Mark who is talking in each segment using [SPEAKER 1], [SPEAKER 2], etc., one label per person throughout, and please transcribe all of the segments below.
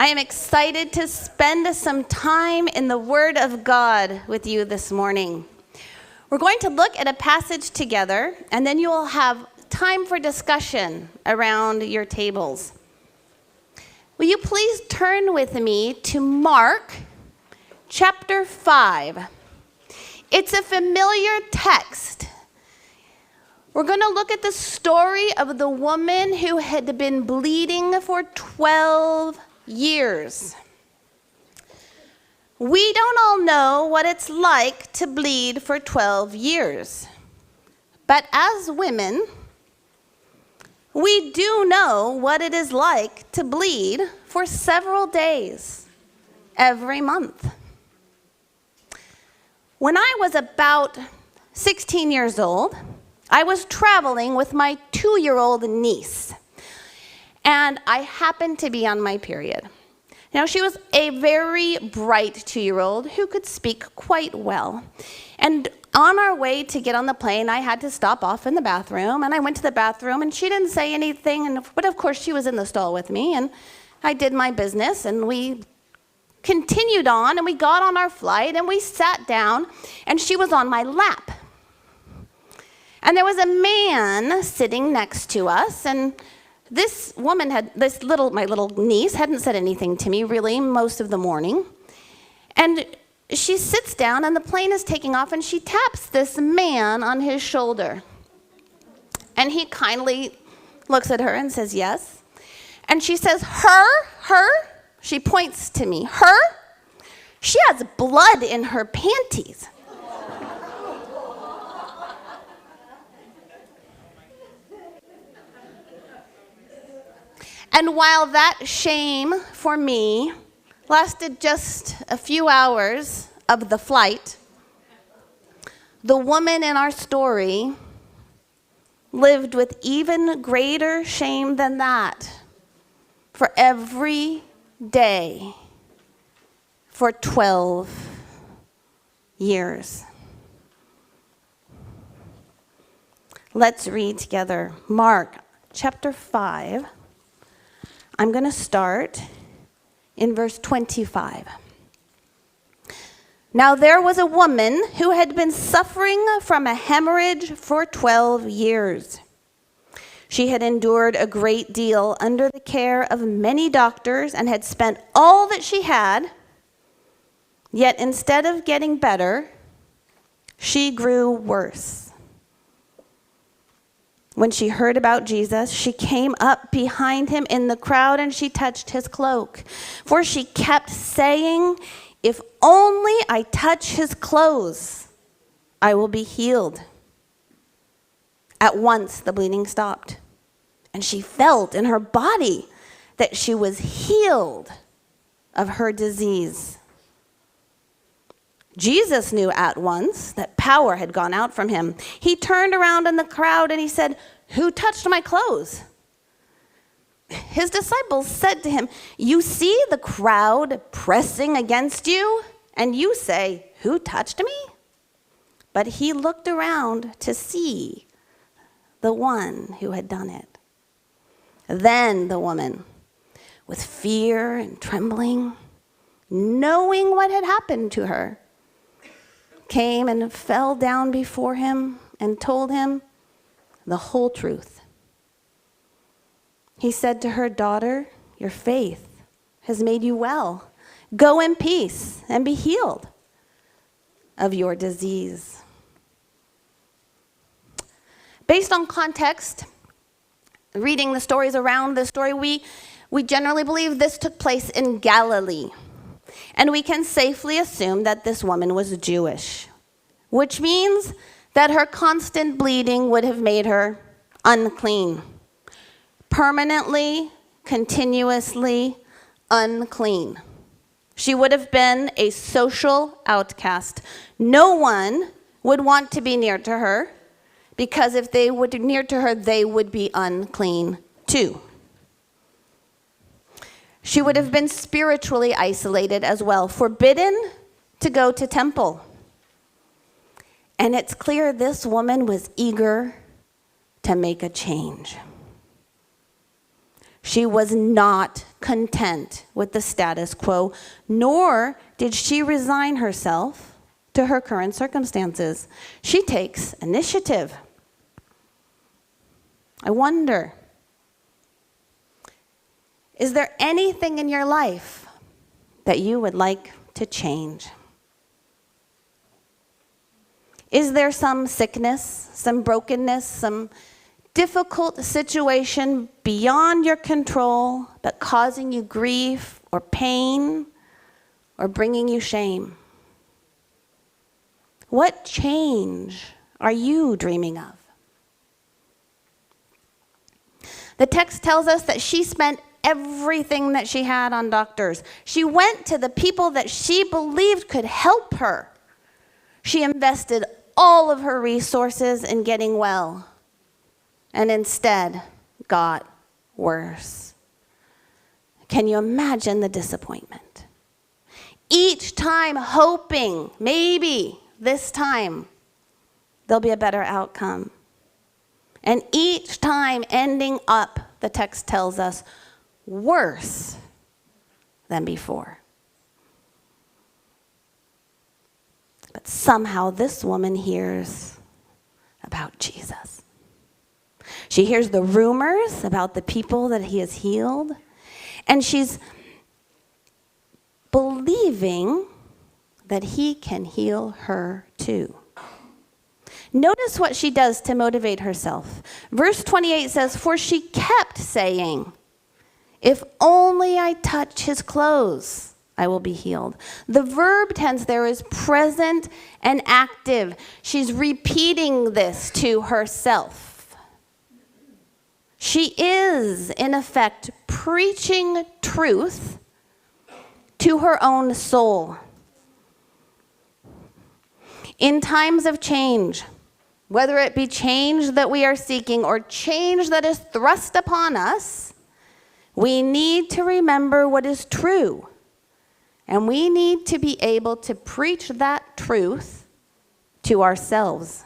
[SPEAKER 1] I am excited to spend some time in the Word of God with you this morning. We're going to look at a passage together, and then you will have time for discussion around your tables. Will you please turn with me to Mark chapter 5. It's a familiar text. We're going to look at the story of the woman who had been bleeding for 12 years. We don't all know what it's like to bleed for 12 years. But as women, we do know what it is like to bleed for several days every month. When I was about 16 years old, I was traveling with my 2-year-old niece, and I happened to be on my period. Now, she was a very bright 2-year-old who could speak quite well. And on our way to get on the plane, I had to stop off in the bathroom, and I went to the bathroom, and she didn't say anything, but of course she was in the stall with me, and I did my business, and we continued on, and we got on our flight, and we sat down, and she was on my lap. And there was a man sitting next to us, and this woman my little niece hadn't said anything to me really most of the morning. And she sits down, and the plane is taking off, and she taps this man on his shoulder. And he kindly looks at her and says, yes. And she says, her, she points to me, her, she has blood in her panties. And while that shame for me lasted just a few hours of the flight, the woman in our story lived with even greater shame than that for every day for 12 years. Let's read together Mark chapter 5. I'm going to start in verse 25. Now there was a woman who had been suffering from a hemorrhage for 12 years. She had endured a great deal under the care of many doctors and had spent all that she had. Yet instead of getting better, she grew worse. When she heard about Jesus, she came up behind him in the crowd and she touched his cloak. For she kept saying, if only I touch his clothes, I will be healed. At once the bleeding stopped, and she felt in her body that she was healed of her disease. Jesus knew at once that power had gone out from him. He turned around in the crowd and he said, who touched my clothes? His disciples said to him, you see the crowd pressing against you, and you say, who touched me? But he looked around to see the one who had done it. Then the woman, with fear and trembling, knowing what had happened to her, came and fell down before him and told him the whole truth. He said to her, daughter, your faith has made you well. Go in peace and be healed of your disease. Based on context, reading the stories around this story, we generally believe this took place in Galilee. And we can safely assume that this woman was Jewish, which means that her constant bleeding would have made her unclean. Permanently, continuously unclean. She would have been a social outcast. No one would want to be near to her, because if they would be near to her, they would be unclean too. She would have been spiritually isolated as well, forbidden to go to temple. And it's clear this woman was eager to make a change. She was not content with the status quo, nor did she resign herself to her current circumstances. She takes initiative. I wonder, is there anything in your life that you would like to change? Is there some sickness, some brokenness, some difficult situation beyond your control but causing you grief or pain or bringing you shame? What change are you dreaming of? The text tells us that she spent everything that she had on doctors. She went to the people that she believed could help her. She invested all of her resources in getting well, and instead got worse. Can you imagine the disappointment? Each time hoping, maybe this time there'll be a better outcome. And each time ending up, the text tells us, worse than before. But somehow this woman hears about Jesus. She hears the rumors about the people that he has healed, and she's believing that he can heal her too. Notice what she does to motivate herself. Verse 28 says, "For she kept saying, 'If only I touch his clothes, I will be healed.'" The verb tense there is present and active. She's repeating this to herself. She is, in effect, preaching truth to her own soul. In times of change, whether it be change that we are seeking or change that is thrust upon us, we need to remember what is true. And we need to be able to preach that truth to ourselves.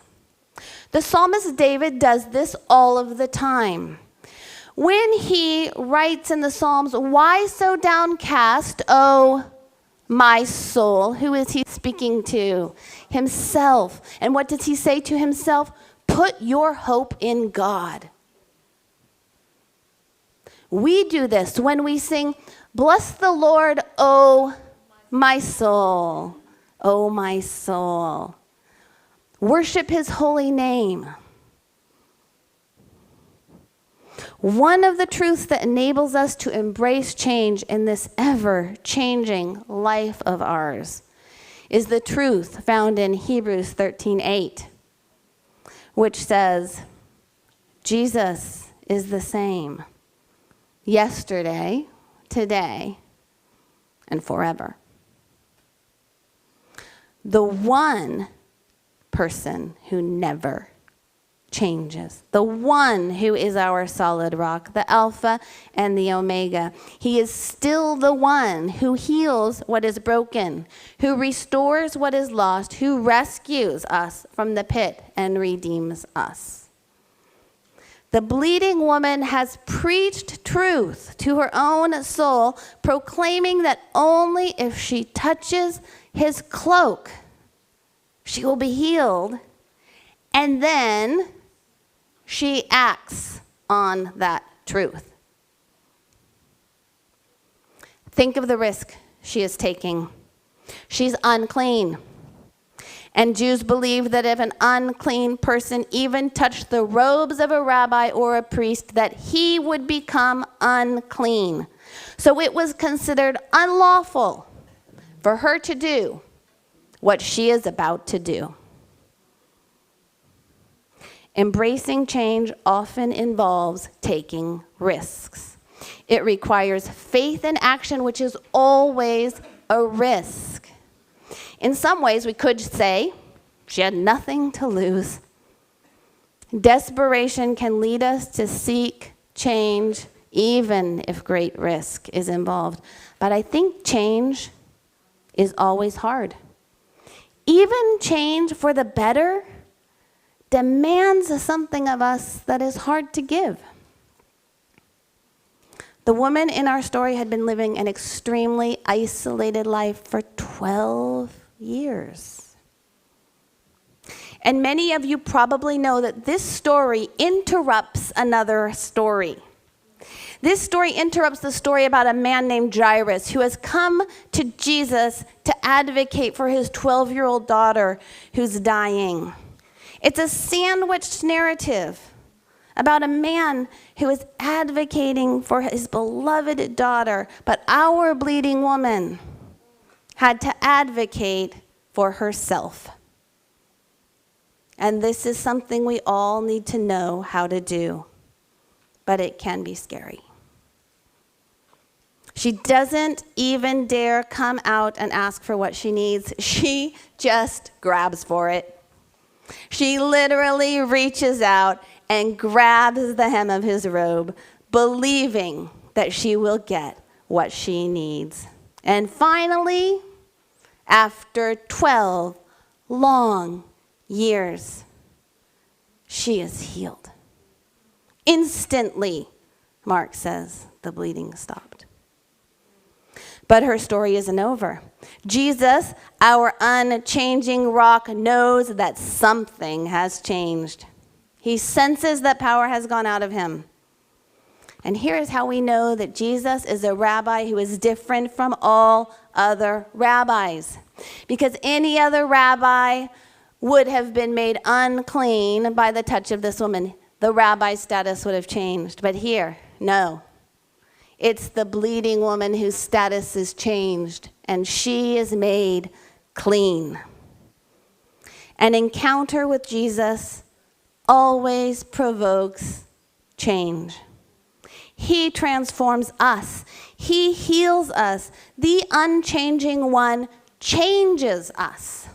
[SPEAKER 1] The psalmist David does this all of the time. When he writes in the Psalms, "Why so downcast, O my soul?" Who is he speaking to? Himself. And what does he say to himself? Put your hope in God. We do this when we sing, "Bless the Lord, O my soul, O my soul." Worship his holy name. One of the truths that enables us to embrace change in this ever-changing life of ours is the truth found in Hebrews 13:8, which says, Jesus is the same yesterday, today, and forever. The one person who never changes. The one who is our solid rock, the Alpha and the Omega. He is still the one who heals what is broken, who restores what is lost, who rescues us from the pit and redeems us. The bleeding woman has preached truth to her own soul, proclaiming that only if she touches his cloak, she will be healed. And then she acts on that truth. Think of the risk she is taking. She's unclean. And Jews believed that if an unclean person even touched the robes of a rabbi or a priest, that he would become unclean. So it was considered unlawful for her to do what she is about to do. Embracing change often involves taking risks. It requires faith in action, which is always a risk. In some ways, we could say she had nothing to lose. Desperation can lead us to seek change, even if great risk is involved. But I think change is always hard. Even change for the better demands something of us that is hard to give. The woman in our story had been living an extremely isolated life for 12 years. And many of you probably know that this story interrupts another story. This story interrupts the story about a man named Jairus who has come to Jesus to advocate for his 12-year-old daughter who's dying. It's a sandwiched narrative about a man who is advocating for his beloved daughter, but our bleeding woman had to advocate for herself. And this is something we all need to know how to do, but it can be scary. She doesn't even dare come out and ask for what she needs. She just grabs for it. She literally reaches out and grabs the hem of his robe, believing that she will get what she needs. And finally, after 12 long years, she is healed. Instantly, Mark says, the bleeding stopped. But her story isn't over. Jesus, our unchanging rock, knows that something has changed. He senses that power has gone out of him. And here is how we know that Jesus is a rabbi who is different from all other rabbis. Because any other rabbi would have been made unclean by the touch of this woman. The rabbi's status would have changed. But here, no. It's the bleeding woman whose status is changed, and she is made clean. An encounter with Jesus always provokes change. He transforms us. He heals us. The unchanging one changes us.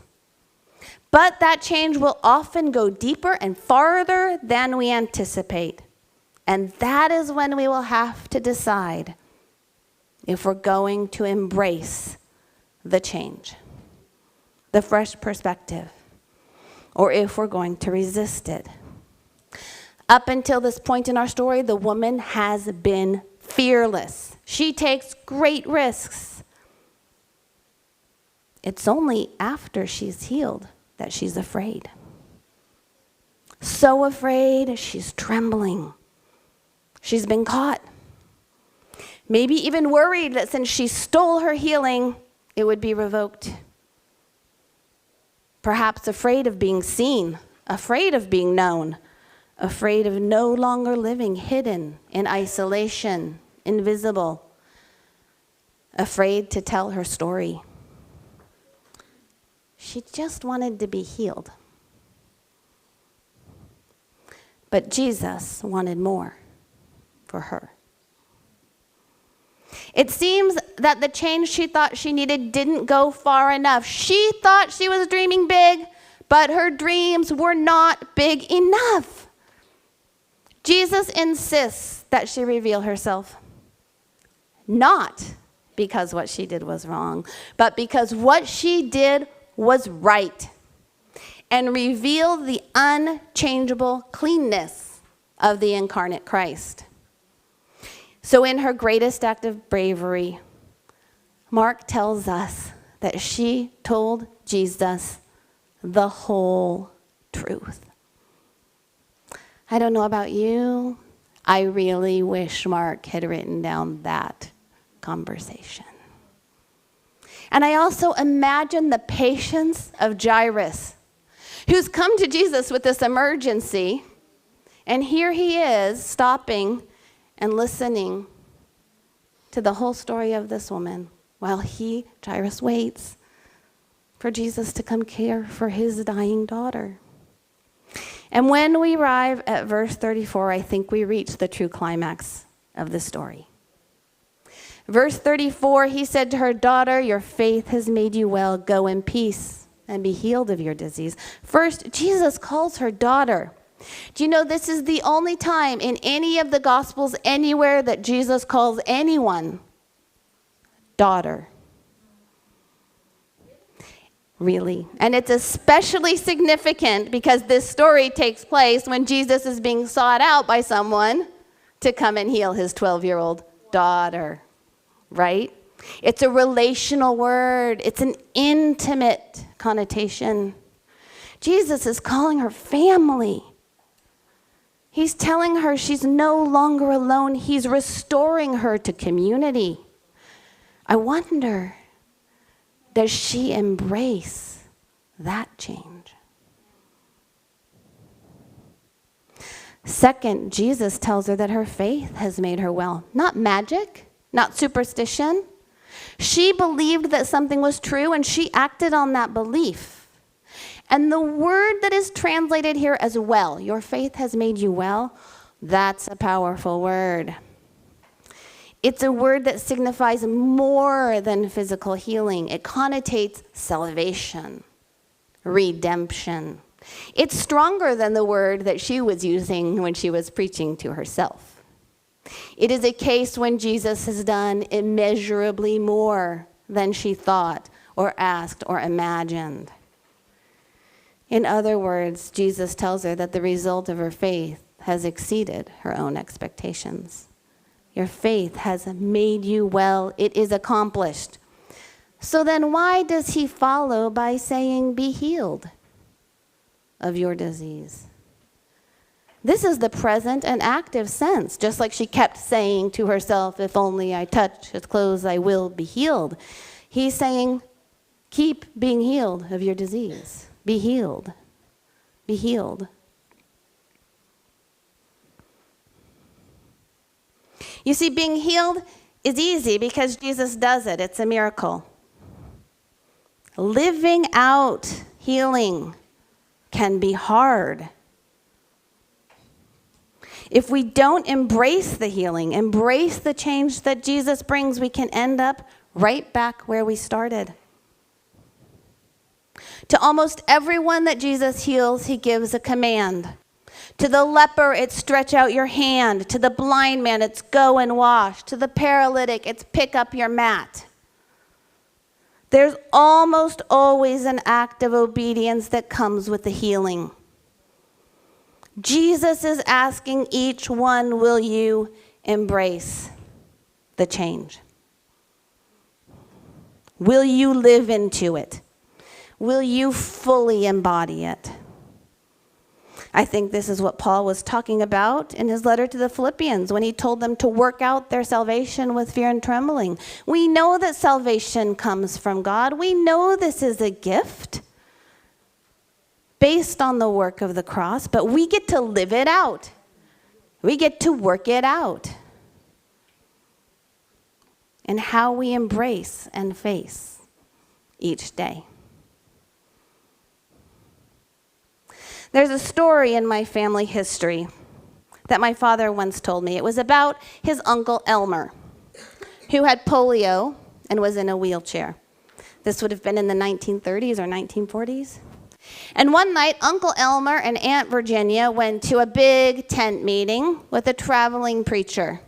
[SPEAKER 1] But that change will often go deeper and farther than we anticipate. And that is when we will have to decide if we're going to embrace the change, the fresh perspective, or if we're going to resist it. Up until this point in our story, the woman has been fearless. She takes great risks. It's only after she's healed that she's afraid. So afraid, she's trembling. She's been caught. Maybe even worried that since she stole her healing, it would be revoked. Perhaps afraid of being seen, afraid of being known, afraid of no longer living hidden in isolation, invisible, afraid to tell her story. She just wanted to be healed. But Jesus wanted more for her. It seems that the change she thought she needed didn't go far enough. She thought she was dreaming big, but her dreams were not big enough. Jesus insists that she reveal herself, not because what she did was wrong, but because what she did was right, and reveal the unchangeable cleanness of the incarnate Christ. So in her greatest act of bravery, Mark tells us that she told Jesus the whole truth. I don't know about you. I really wish Mark had written down that conversation. And I also imagine the patience of Jairus, who's come to Jesus with this emergency, and here he is stopping and listening to the whole story of this woman while Jairus, waits for Jesus to come care for his dying daughter. And when we arrive at verse 34, I think we reach the true climax of the story. Verse 34, he said to her, "Daughter, your faith has made you well. Go in peace and be healed of your disease." First, Jesus calls her daughter. Do you know this is the only time in any of the Gospels anywhere that Jesus calls anyone daughter? Really. And it's especially significant because this story takes place when Jesus is being sought out by someone to come and heal his 12-year-old daughter, right? It's a relational word. It's an intimate connotation. Jesus is calling her family. He's telling her she's no longer alone. He's restoring her to community. I wonder, does she embrace that change? Second, Jesus tells her that her faith has made her well. Not magic, not superstition. She believed that something was true, and she acted on that belief. And the word that is translated here as well, your faith has made you well, that's a powerful word. It's a word that signifies more than physical healing. It connotates salvation, redemption. It's stronger than the word that she was using when she was preaching to herself. It is a case when Jesus has done immeasurably more than she thought or asked or imagined. In other words, Jesus tells her that the result of her faith has exceeded her own expectations. Your faith has made you well. It is accomplished. So then why does he follow by saying, be healed of your disease? This is the present and active sense, just like she kept saying to herself, if only I touch his clothes, I will be healed. He's saying, keep being healed of your disease. Be healed. Be healed. You see, being healed is easy because Jesus does it. It's a miracle. Living out healing can be hard. If we don't embrace the healing, embrace the change that Jesus brings, we can end up right back where we started. To almost everyone that Jesus heals, he gives a command. To the leper, it's stretch out your hand. To the blind man, it's go and wash. To the paralytic, it's pick up your mat. There's almost always an act of obedience that comes with the healing. Jesus is asking each one, will you embrace the change? Will you live into it? Will you fully embody it? I think this is what Paul was talking about in his letter to the Philippians when he told them to work out their salvation with fear and trembling. We know that salvation comes from God. We know this is a gift based on the work of the cross, but we get to live it out. We get to work it out in how we embrace and face each day. There's a story in my family history that my father once told me. It was about his uncle Elmer, who had polio and was in a wheelchair. This would have been in the 1930s or 1940s. And one night, Uncle Elmer and Aunt Virginia went to a big tent meeting with a traveling preacher.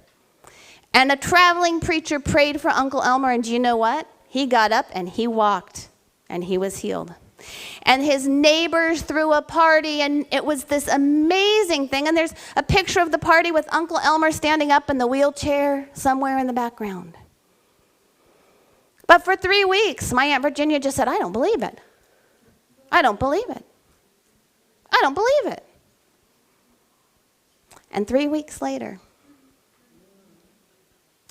[SPEAKER 1] And a traveling preacher prayed for Uncle Elmer, and do you know what? He got up and he walked, and he was healed. And his neighbors threw a party, and it was this amazing thing. And there's a picture of the party with Uncle Elmer standing up in the wheelchair somewhere in the background. But for 3 weeks, my Aunt Virginia just said, I don't believe it. I don't believe it. I don't believe it. And 3 weeks later,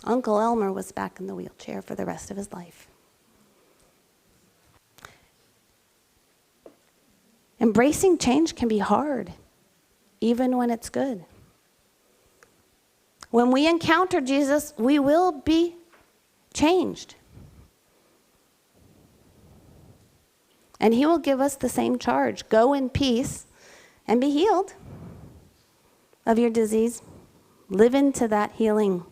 [SPEAKER 1] Uncle Elmer was back in the wheelchair for the rest of his life. Embracing change can be hard, even when it's good. When we encounter Jesus, we will be changed. And he will give us the same charge. Go in peace and be healed of your disease. Live into that healing.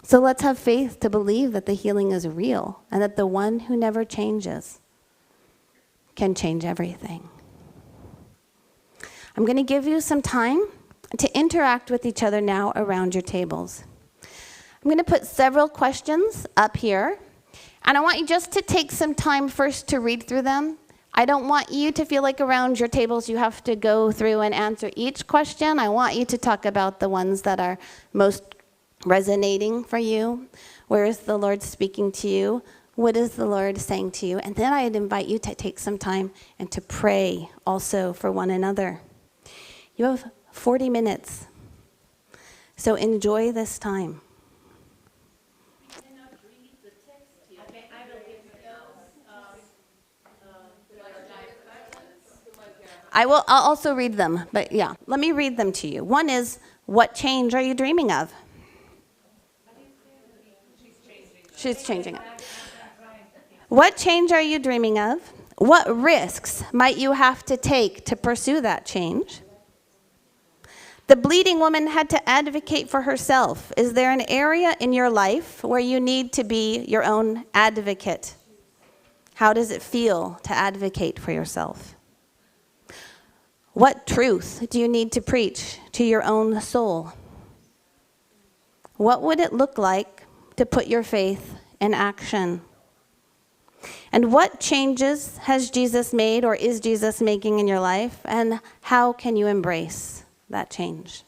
[SPEAKER 1] So let's have faith to believe that the healing is real and that the one who never changes can change everything. I'm going to give you some time to interact with each other now around your tables. I'm going to put several questions up here. And I want you just to take some time first to read through them. I don't want you to feel like around your tables you have to go through and answer each question. I want you to talk about the ones that are most resonating for you. Where is the Lord speaking to you? What is the Lord saying to you? And then I'd invite you to take some time and to pray also for one another. You have 40 minutes. So enjoy this time. I'll also read them, but yeah, let me read them to you. One is, what change are you dreaming of? She's changing it. What change are you dreaming of? What risks might you have to take to pursue that change? The bleeding woman had to advocate for herself. Is there an area in your life where you need to be your own advocate? How does it feel to advocate for yourself? What truth do you need to preach to your own soul? What would it look like to put your faith in action? And what changes has Jesus made or is Jesus making in your life? And how can you embrace that change?